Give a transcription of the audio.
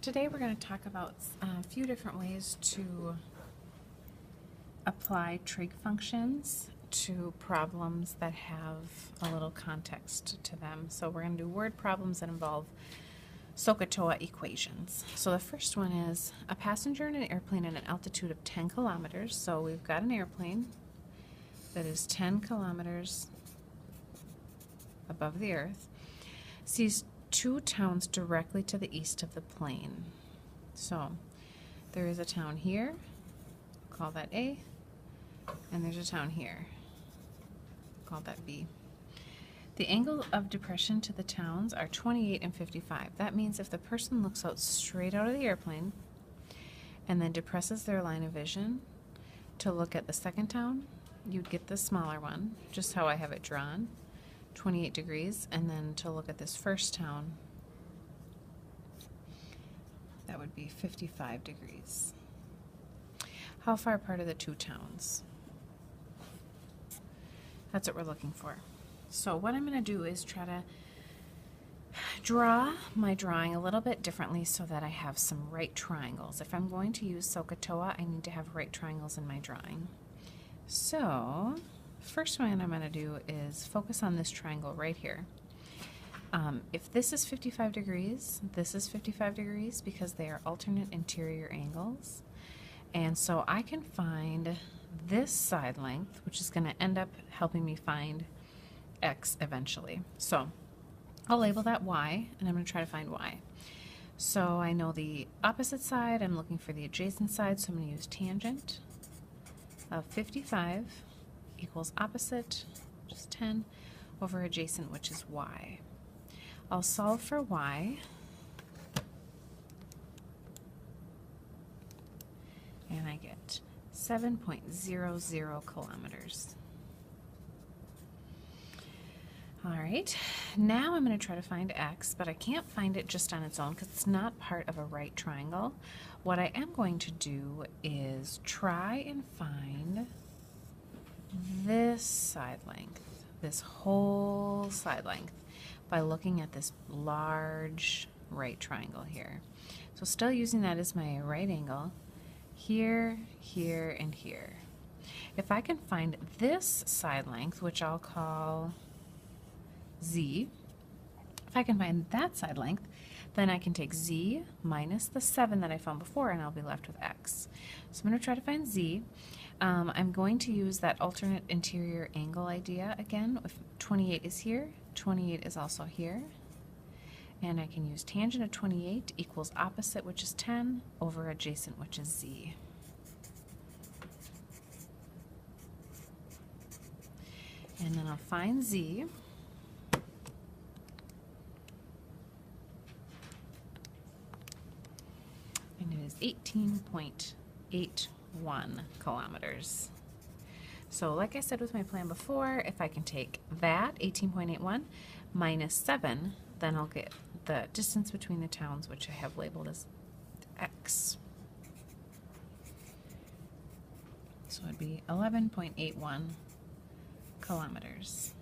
Today we're going to talk about a few different ways to apply trig functions to problems that have a little context to them. So we're going to do word problems that involve SOHCAHTOA equations. So the first one is a passenger in an airplane at an altitude of 10 kilometers. So we've got an airplane that is 10 kilometers above the earth, sees two towns directly to the east of the plane. So there is a town here, call that A, and there's a town here, call that B. The angle of depression to the towns are 28 and 55. That means if the person looks out straight out of the airplane and then depresses their line of vision to look at the second town, you'd get the smaller one, just how I have it drawn, 28 degrees, and then to look at this first town, that would be 55 degrees. How far apart are the two towns? That's what we're looking for. So what I'm going to do is try to draw my drawing a little bit differently so that I have some right triangles. If I'm going to use SOHCAHTOA, I need to have right triangles in my drawing. So first one I'm going to do is focus on this triangle right here. If this is 55 degrees, this is 55 degrees because they are alternate interior angles. And so I can find this side length, which is going to end up helping me find x eventually. So I'll label that y, and I'm going to try to find y. So I know the opposite side, I'm looking for the adjacent side, so I'm going to use tangent of 55 equals opposite, which is 10, over adjacent, which is y. I'll solve for y, and I get 7.00 kilometers. All right, now I'm going to try to find x, but I can't find it just on its own because it's not part of a right triangle. What I am going to do is try and find this side length, this whole side length, by looking at this large right triangle here. So still using that as my right angle, here, here, and here. If I can find this side length, which I'll call z, if I can find that side length, then I can take z minus the 7 that I found before, and I'll be left with x. So I'm going to try to find z. I'm going to use that alternate interior angle idea again. If 28 is here, 28 is also here. And I can use tangent of 28 equals opposite, which is 10, over adjacent, which is z. And then I'll find z. And it is 18.81 kilometers. So like I said with my plan before, if I can take that, 18.81, minus 7, then I'll get the distance between the towns, which I have labeled as x. So it would be 11.81 kilometers.